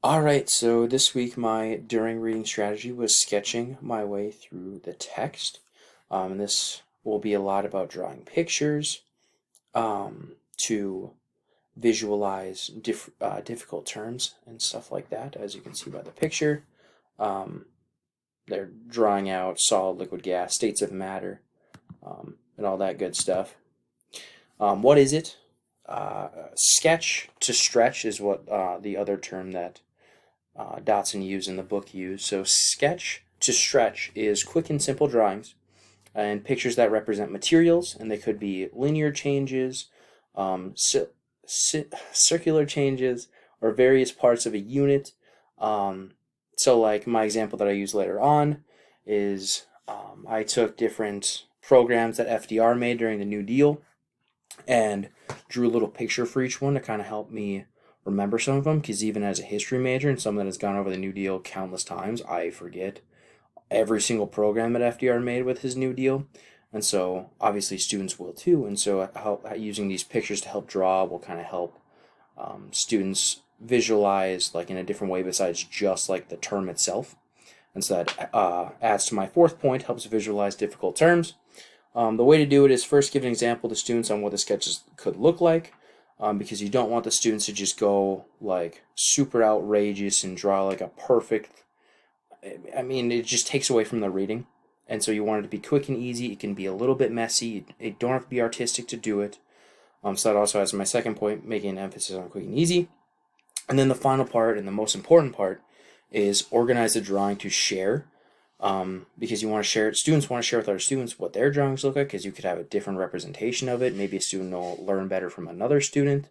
All right, so this week my during reading strategy was sketching my way through the text. And this will be a lot about drawing pictures to visualize difficult terms and stuff like that. As you can see by the picture, um, they're drawing out solid, liquid, gas, states of matter, and all that good stuff. What is it? Sketch to stretch is what the other term that Dotson used in the book used. So sketch to stretch is quick and simple drawings and pictures that represent materials, and they could be linear changes, circular changes, or various parts of a unit. So like my example that I use later on is I took different programs that FDR made during the New Deal and drew a little picture for each one to kind of help me remember some of them, because even as a history major and someone that has gone over the New Deal countless times, I forget every single program that FDR made with his New Deal. And so obviously students will too. And so using these pictures to help draw will kind of help students visualize like in a different way besides just like the term itself. And so that adds to my fourth point, helps visualize difficult terms. The way to do it is first give an example to students on what the sketches could look like, because you don't want the students to just go like super outrageous and draw like a perfect. I mean, it just takes away from the reading. And so you want it to be quick and easy. It can be a little bit messy. It don't have to be artistic to do it. So that also has my second point, making an emphasis on quick and easy. And then the final part and the most important part is organize the drawing to share. Because you want to share it. Students want to share with other students what their drawings look like, because you could have a different representation of it. Maybe a student will learn better from another student.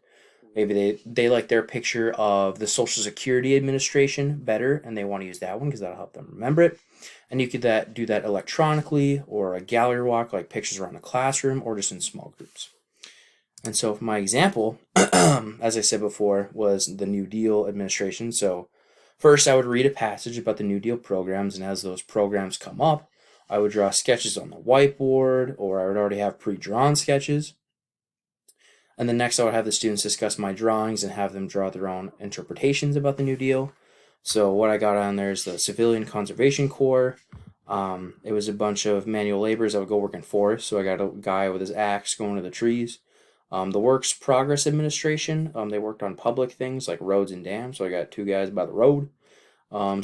Maybe they like their picture of the Social Security Administration better, and they want to use that one because that'll help them remember it. And you could do that electronically, or a gallery walk, like pictures around the classroom, or just in small groups. And so for my example, as I said before, was the New Deal administration. So first I would read a passage about the New Deal programs, and as those programs come up, I would draw sketches on the whiteboard, or I would already have pre-drawn sketches. And then next I would have the students discuss my drawings and have them draw their own interpretations about the New Deal. So what I got on there is the Civilian Conservation Corps. It was a bunch of manual laborers that would go work in forests. So I got a guy with his axe going to the trees. The Works Progress Administration, they worked on public things like roads and dams. So I got two guys by the road.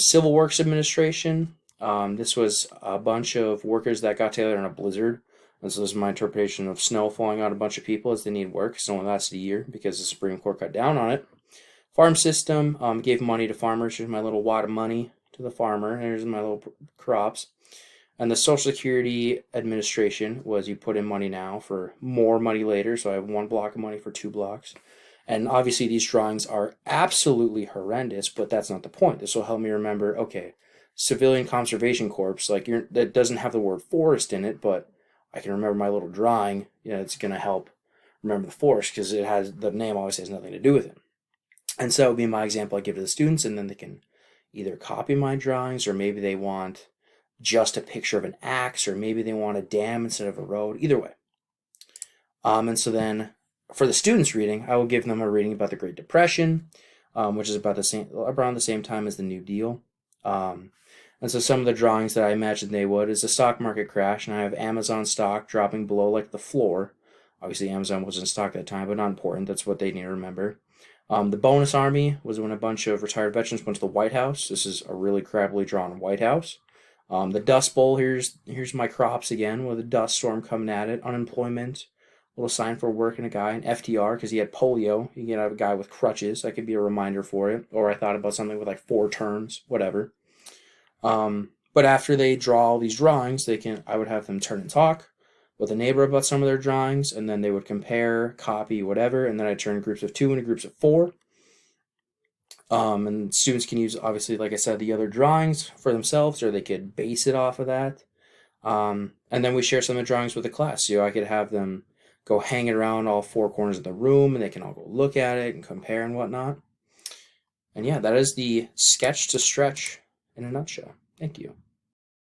Civil Works Administration, this was a bunch of workers that got together in a blizzard. And so this is my interpretation of snow falling on a bunch of people as they need work. It's only lasted a year because the Supreme Court cut down on it. Farm system, gave money to farmers. Here's my little wad of money to the farmer. And here's my little crops. And the Social Security Administration was you put in money now for more money later. So I have one block of money for 2 blocks. And obviously these drawings are absolutely horrendous, but that's not the point. This will help me remember, okay, Civilian Conservation Corps, like that doesn't have the word forest in it, but I can remember my little drawing. It's going to help remember the forest because it has the name obviously has nothing to do with it. And so that would be my example I give to the students, and then they can either copy my drawings, or maybe they want just a picture of an axe, or maybe they want a dam instead of a road. Either way. And so then for the students reading, I will give them a reading about the Great Depression, which is around the same time as the New Deal. And so some of the drawings that I imagine they would is a stock market crash, and I have Amazon stock dropping below like the floor. Obviously Amazon wasn't in stock at the time, but not important. That's what they need to remember. The bonus army was when a bunch of retired veterans went to the White House. This is a really crappily drawn White House. The Dust Bowl, here's my crops again with a dust storm coming at it. Unemployment, little sign for work and a guy. And FDR, because he had polio. You can have a guy with crutches. That could be a reminder for it. Or I thought about something with like 4 terms, whatever. But after they draw all these drawings, I would have them turn and talk with a neighbor about some of their drawings, and then they would compare, copy, whatever, and then I turn groups of 2 into groups of 4. And students can use, obviously, like I said, the other drawings for themselves, or they could base it off of that. And then we share some of the drawings with the class. So I could have them go hang it around all 4 corners of the room, and they can all go look at it and compare and whatnot. And yeah, that is the sketch to stretch in a nutshell. Thank you.